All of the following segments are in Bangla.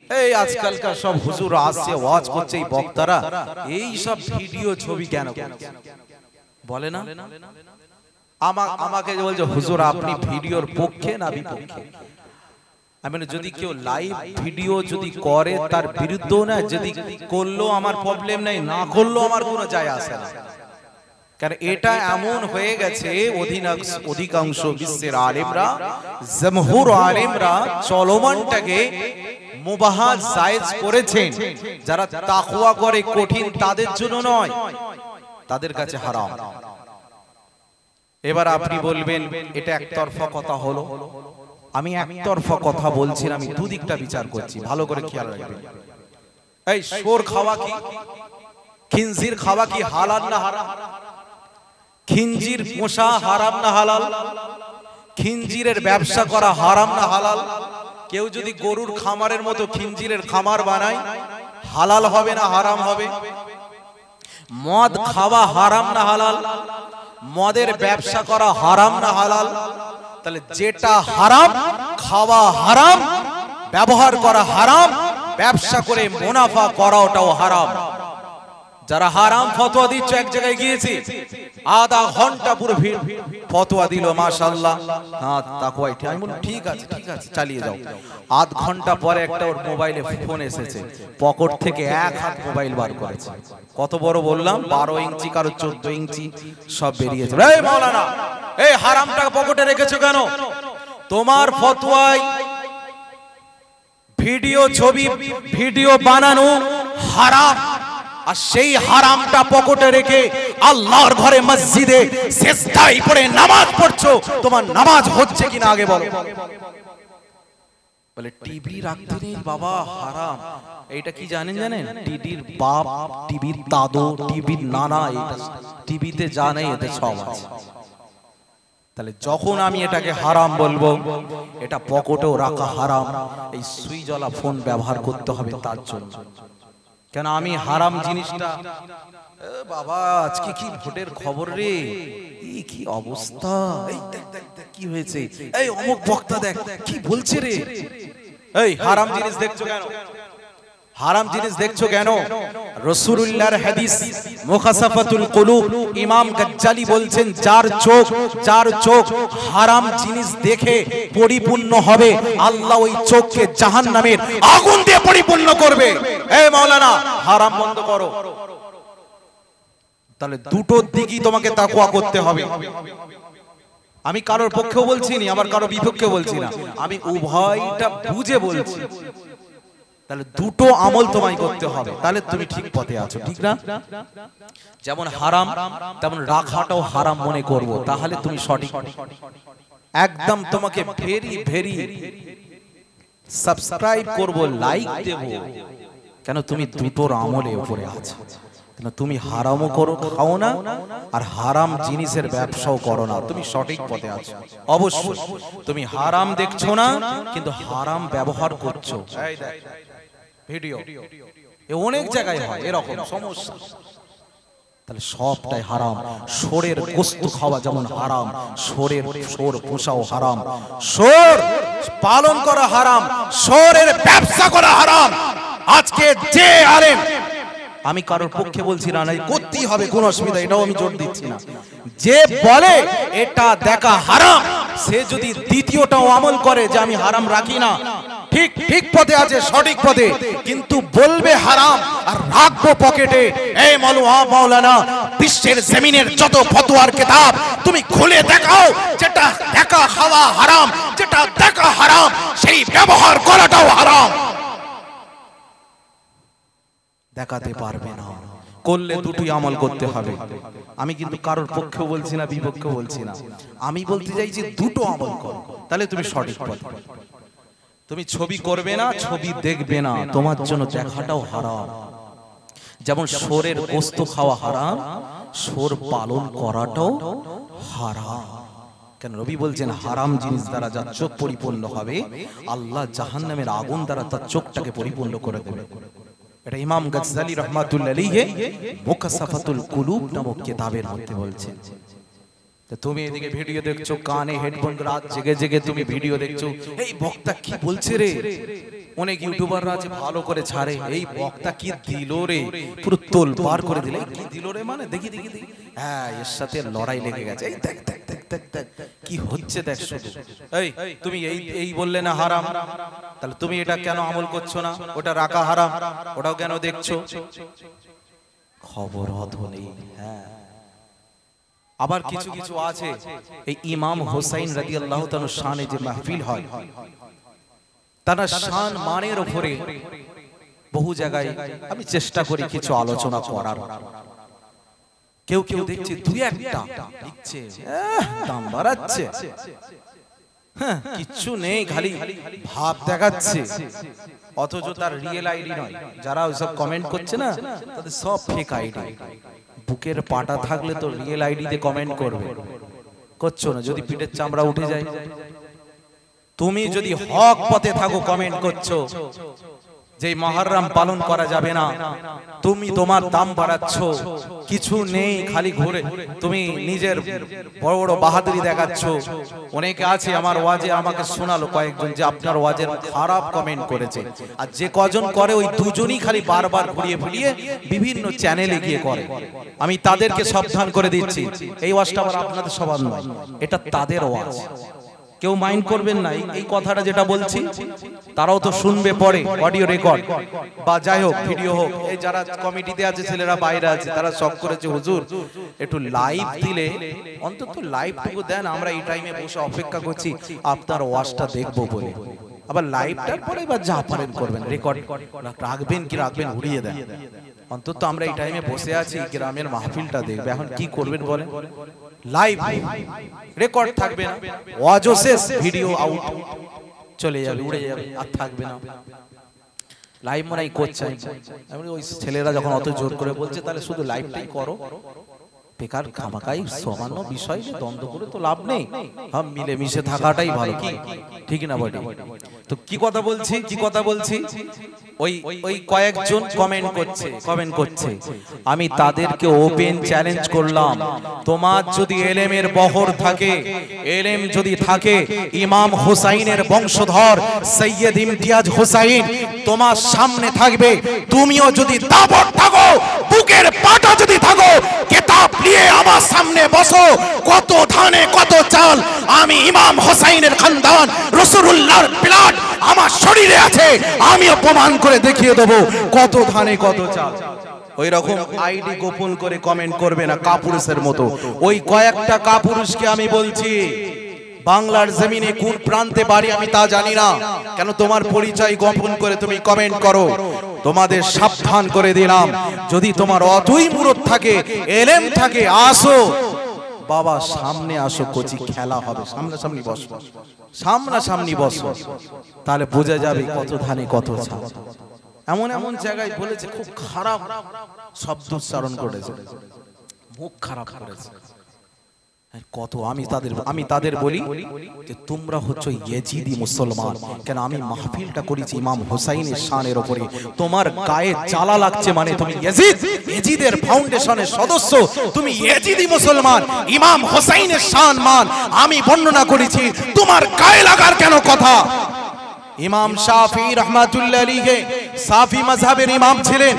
এই আজকালকার সব হুজুর আসছে ওয়াজ করছে, এই বক্তারা এই সব ভিডিও ছবি কেন বলে না? আমাকে বলছে হুজুর আপনি ভিডিওর পক্ষে না বিপক্ষে? আমি যদি কেউ লাইভ ভিডিও যদি করে তার বিরুদ্ধেও না, যদি করলো আমার প্রবলেম নাই, না করলো আমার কোনো যায় আসে না। কারণ এটা এমন হয়ে গেছে অধিকাংশ বিশ্বের আলেমরা, জমহুর আলেমরা চলমানটাকে মুবাহ জায়েজ করেছেন। যারা তাকওয়া করে কঠিন তাদের জন্য নয়, তাদের কাছে হারাম। এবার আপনি বলবেন এটা একতরফা কথা হলো। আমি একতরফা কথা বলছি না, আমি দুদিকটা বিচার করছি, ভালো করে খেয়াল রাখবেন। এই শুয়োর খাওয়া কি, খিনজির খাওয়া কি হালাল না হারাম? খিনজির পোষা হারাম না হালাল? খিনজিরের ব্যবসা করা হারাম না হালাল? কেউ যদি গরুর খামারের মতো খিনজিরের খামার বানায়, হালাল হবে না হারাম হবে? মদ খাওয়া হারাম না হালাল? মদের ব্যবসা করা হারাম না হালাল? তাহলে যেটা হারাম খাওয়া হারাম, ব্যবহার করা হারাম, ব্যবসা করে মুনাফা করাটাও হারাম। যারা হারাম ফতোয়া দিচ্ছে, এক জায়গায় গিয়েছি আধা ঘন্টা পুরো ফতোয়া দিল, মাশাআল্লাহ হ্যাঁ তাকওয়া, আমি বললাম ঠিক আছে ঠিক আছে চালিয়ে যাও। আধ ঘন্টা পরে একটা ওর মোবাইলে ফোন এসেছে, পকেট থেকে এক হাত মোবাইল বার করেছে। কত বড় বললাম, 12 ইঞ্চি কারো 14 ইঞ্চি সব বেরিয়েছে। এই মাওলানা এই হারামটা পকেটে রেখেছো কেন? তোমার ফতোয়ায় ভিডিও ছবি ভিডিও বানানো হারাম, আর সেই হারামটা পকেটে রেখে আল্লাহর ঘরে মসজিদে সিজদায় পড়ে নামাজ পড়ছো, তোমার নামাজ হচ্ছে কিনা আগে বলো। বলে টিভি রাখতে নেই বাবা হারাম। এইটা কি জানেন? টিভির বাপ, টিভির দাদু, টিভির নানা, এটা টিভিতে যা নেই এতে সব আছে। তাহলে যখন আমি এটাকে হারাম বলবো, এটা পকেটেও রাখা হারাম। এই সুইচওয়ালা ফোন ব্যবহার করতে হবে তার জন্য। কেন আমি হারাম জিনিসটা, বাবা আজকে কি ভোটের খবর রে, এই কি অবস্থা, এই দেখ দেখ দেখ কি হয়েছে, এই অমুক বক্তা দেখ কি বলছে রে। এই হারাম জিনিস দেখছো কেন? হারাম জিনিস দেখছো কেন? রাসূলুল্লাহর হাদিস মুখাসাফাতুল কুলুব, ইমাম গাজ্জালি বলছেন যার চোখ হারাম জিনিস দেখে পরিপূর্ণ হবে, আল্লাহ ওই চোখকে জাহান্নামের আগুন দিয়ে পরিপূর্ণ করবে। এই মাওলানা হারাম বন্ধ করো। তাহলে দুটো দিকই তোমাকে তাকওয়া করতে হবে। আমি কারোর পক্ষেও বলছি না, আবার কারোর বিপক্ষেও বলছি না, আমি উভয়টা বুঝে বলছি। তাহলে দুটো আমল তোমায় করতে হবে, তাহলে তুমি ঠিক পথে আছো, ঠিক না? যেমন হারাম তেমন রাখাটাও হারাম মনে করব, তাহলে তুমি সঠিক। একদম তোমাকে ভেরি ভেরি সাবস্ক্রাইব করব, লাইক দেব, কেন তুমি দুটোর আমলে উপরে আছো। কেন তুমি হারামও করো খাও না, আর হারাম জিনিসের ব্যবসাও করো না, তুমি সঠিক পথে আছো। অবশ্যই তুমি হারাম দেখছো না, কিন্তু হারাম ব্যবহার করছো। এই দেখ ভিডিও, এ অনেক জায়গায় হয় এরকম সমস্যা। তাহলে সবটাই হারাম। শুয়োরের গোশত খাওয়া যেমন হারাম, শুয়োর পোষাও হারাম, শুয়োর পালন করা হারাম, শুয়োরের ব্যবসা করা হারাম। আজকে যে আলেম, আমি কারোর পক্ষে বলছি না, নাই করতেই হবে কোনো অসুবিধা, এটাও আমি জোর দিচ্ছি না, যে বলে এটা দেখা হারাম, সে যদি দ্বিতীয়টাও আমল করে যে আমি হারাম রাখি না, ঠিক পথে আছে, সঠিক পথে, কিন্তু বলবে হারাম আর রাখবো পকেটে। এই মাওলানা বিশ্বের জমিনের যত ফতোয়ার কিতাব তুমি খুলে দেখাও, যেটা দেখা খাওয়া হারাম, যেটা দেখা হারাম সেই ব্যবহার করাটাও হারাম। দেখাতে পারবে না, করলে দুটোই আমল করতে হবে। আমি কিন্তু কারোর পক্ষেও বলছি না, বিপক্ষেও বলছি না, আমি বলতে চাইছি দুটো আমল করো, তাহলে তুমি সঠিক পথে। তুমি ছবি করবে না, ছবি দেখবে না, তোমার জন্য দেখাটাও হারাম। যেমন শুয়োরের গোশত খাওয়া হারাম, শুয়োর পালন করাটাও হারাম। কেন নবী বলছেন হারাম জিনিস দ্বারা যার চোখ পরিপূর্ণ হবে, আল্লাহ জাহান্নামের আগুন দ্বারা তার চোখটাকে পরিপূর্ণ করে দেবে। এটা ইমাম গাজ্জালি রাহমাতুল্লাহ আলাইহি মুকাসাফাতুল কুলুব নামক কিতাবের মধ্যে বলছেন। তুমি এদিকে ভিডিও দেখছো, কানে হেডফোন, রাত জেগে জেগে তুমি ভিডিও দেখছো, এই বক্তা কি বলছে রে। অনেক ইউটিউবাররা আছে ভালো করে ছাড়ে, এই বক্তা কি দিল রে, পুরো তোল পার করে দিলে, কি দিল রে মানে দেখি দেখি দেখি, হ্যাঁ এর সাথে লড়াই লেগে গেছে, এই দেখ দেখ দেখ দেখ দেখ কি হচ্ছে দেখ শুধু। এই তুমি এই এই বললে না হারাম, তাহলে তুমি এটা কেন আমল করছো না? ওটা রাখা হারাম, ওটাও কেন দেখছো? খবর অত নেই। হ্যাঁ আবার কিছু কিছু আছে, এই ইমাম হোসাইন রাদিয়াল্লাহু তাআলা শানে যে মাহফিল হয়, তারা শান মানের উপরে বহু জায়গায় আমি চেষ্টা করি কিছু আলোচনা করার। কেউ কেউ দেখছে দুই একটা লিখছে, দাম বাড়াচ্ছে, হ্যাঁ কিচ্ছু নেই, খালি ভাব দেখাচ্ছে, অথচ তার রিয়েল আইডি নয়। যারা ওইসব কমেন্ট করছে না, তাদের সব ফেক আইডি। বুকের পাটা থাকলে তো রিয়েল আইডি তে কমেন্ট করবে, করছো না। যদি পিঠের চামড়া উঠে যায়, তুমি যদি হক পথে থাকো কমেন্ট করছো যে মুহররম পালন করা যাবে না, তুমি তোমার দাম বাড়াচ্ছ, কিছু নেই, খালি ঘুরে তুমি নিজের বড় বড় বাহাদুরি দেখাচ্ছ। অনেকে আছে আমার ওয়াজে আমাকে শোনালো কয়েকজন যে আপনার ওয়াজের খারাপ কমেন্ট করেছে, আর যে কজন করে ওই দুজনই খালি বারবার ঘুরিয়ে ফিরিয়ে বিভিন্ন চ্যানেলে গিয়ে করে। আমি তাদেরকে সাবধান করে দিচ্ছি, এই ওয়াজটা আবার আপনাদের সবার নয়, এটা তাদের ওয়াজ, কেউ মাইন্ড করবেন না। এই কথাটা যেটা বলছি তারাও তো শুনবে পরে, অডিও রেকর্ড বা যাই হোক ভিডিও হোক। এই যারা কমিটিতে আছে ছেলেরা বাইরে আছে, তারা শখ করেছে হুজুর একটু লাইভ দিলে, অন্তত লাইভটুকু দেন, আমরা এই টাইমে বসে অপেক্ষা করছি আপনার ওয়াজটা দেখবো বলে। আবার লাইভটার পরে বা যা পারেন করবেন, রেকর্ড রাখবেন কি রাখবেন উড়িয়ে দেন। অন্তত আমরা এই টাইমে বসে আছি, গ্রামের মাহফিলটা দেখবে। এখন কি করবেন বলেন? লাইভ রেকর্ড থাকবে না, ওয়াজও শেষ, ভিডিও আউট, চলে যাবে, উড়ে যাবে, আর থাকবে না। লাইভ মনাই করছে, ওই ছেলেরা যখন অত জোর করে বলছে, তাহলে শুধু লাইভটাই করো, বেকার খামাকাই সামান্য বিষয় দ্বন্দ্ব করে তো লাভ নেই, হাম মিলে মিশে থাকাটাই ভালো, কি ঠিক না বটে? তো কি কথা বলছি, কি কথা বলছি, ওই ওই কয়েকজন কমেন্ট করছে, আমি তাদেরকে ওপেন চ্যালেঞ্জ করলাম, তোমার যদি এলেমের বহর থাকে, এলেম যদি থাকে, ইমাম হোসাইনের বংশধর সৈয়দ ইমতিয়াজ হোসাইন তোমার সামনে থাকবে, তুমিও যদি দাবড় থাকো, বুকের পাটা যদি থাকো, কিতাব নিয়ে আমার সামনে বসো, কত ধানে কত চাল, আমি ইমাম হোসাইনের খানদান, রাসূলুল্লাহর ব্লাড আমার শরীরে আছে, আমিও প্রমাণ করে দেখিয়ে দেবো কত ধানে কত চাল। ওই রকম আইডি গোপন করে কমেন্ট করবে না কাপুরুষের মতো। ওই কয়েকটা কাপুরুষকে আমি বলছি, বাংলার জমিনে কোন প্রান্তে বাড়ি আমি তা জানি না, কেন তোমার পরিচয় গোপন করে তুমি কমেন্ট করো। তোমাদের সাবধান করে দিলাম, যদি তোমার অতই মুরত থাকে, এলেম থাকে, আসো বাবা, সামনে আসো, কোচি খেলা হবে, সামনাসামনি বসো, সামনাসামনি বসো, তাহলে বোঝা যাবে কত ধানে কত চাল। এমন এমন জায়গায় বলেছে, খুব খারাপ শব্দ উচ্চারণ করেছে, মুখ খারাপ করেছে কত। আমি তাদের বলি যে তোমরা হচ্ছে ইয়েজিদি মুসলমান। কেন আমি মাহফিলটা করেছি ইমাম হোসাইনের শানের উপরে, তোমার গায়ে জ্বালা লাগছে মানে তুমি ইয়েজিদের ফাউন্ডেশনের সদস্য, তুমি ইয়েজিদি মুসলমান, ইমাম হোসাইনের শান মান আমি বর্ণনা করেছি, তোমার গায়ে লাগার কেন কথা? ইমাম শাফি রহমাতুল্লাহ আলাইহি সাফি মাযহাবের ইমাম ছিলেন।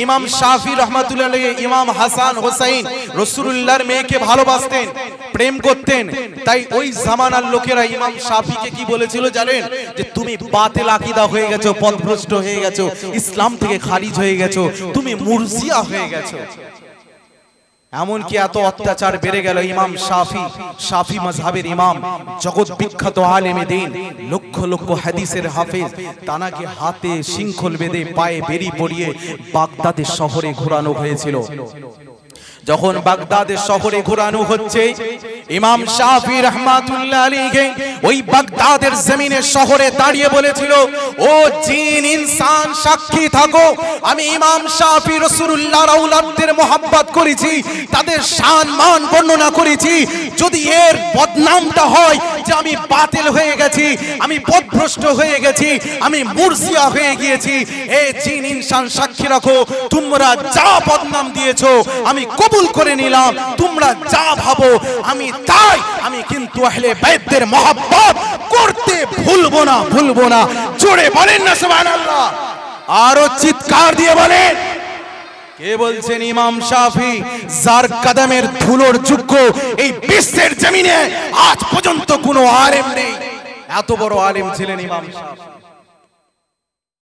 ইমাম শাফি রহমাতুল্লাহ আলাইহি ইমাম হাসান হোসাইন রাসূলুল্লাহর মেয়েকে ভালোবাসতেন, প্রেম করতেন। তাই ওই জামানার লোকেরা ইমাম শাফিকে কি বলেছিল জানেন? যে তুমি বাতিল আকীদা হয়ে গেছো, পথভ্রষ্ট হয়ে গেছো, ইসলাম থেকে খারিজ হয়ে গেছো, তুমি মুরজিয়া হয়ে গেছো। এমনকি এত অত্যাচার বেড়ে গেল, ইমাম শাফি মাযহাবের ইমাম, জগৎ বিখ্যাত আলেমে দ্বীন, লক্ষ লক্ষ হাদিসের হাফেজ, তানাকে হাতে শৃঙ্খল বেঁধে পায়ে বেরি পরিয়ে বাগদাদের শহরে ঘোরানো হয়েছিল। যখন বাগদাদের শহরে ঘোরানো হচ্ছে, ইমাম শাফি রাহমাতুল্লাহ আলাইহি ওই বাগদাদের জমিনে শহরে দাঁড়িয়ে বলেছিল, ও জিন ইনসান সাক্ষী থাকো, আমি ইমাম শাফি রাসূলুল্লাহর আওলাদদের মোহাব্বত করেছি, তাদের শান মান বর্ণনা করেছি। যদি এর বদনামটা হয় যে আমি বাতিল হয়ে গেছি, আমি পথভ্রষ্ট হয়ে গেছি, আমি মুরজিয়া হয়ে গিয়েছি, এ জিন ইনসান সাক্ষী রাখো, তোমরা যা বদনাম দিয়েছো আমি কবুল করে নিলাম, তোমরা যা ভাবো আমি তাই আমি কিন্তু আহলে বাইতের মহব্বত করতে ভুলবো না। জোরে বলেন না সুবহানাল্লাহ, আরো চিৎকার দিয়ে বলেন। কে বলছেন? ইমাম শাফি, যার কদমের ধুলোর যোগ্য এই বিশ্বের জমিনে আজ পর্যন্ত কোনো আলেম নেই। এত বড় আলেম ছিলেন ইমাম শাফি।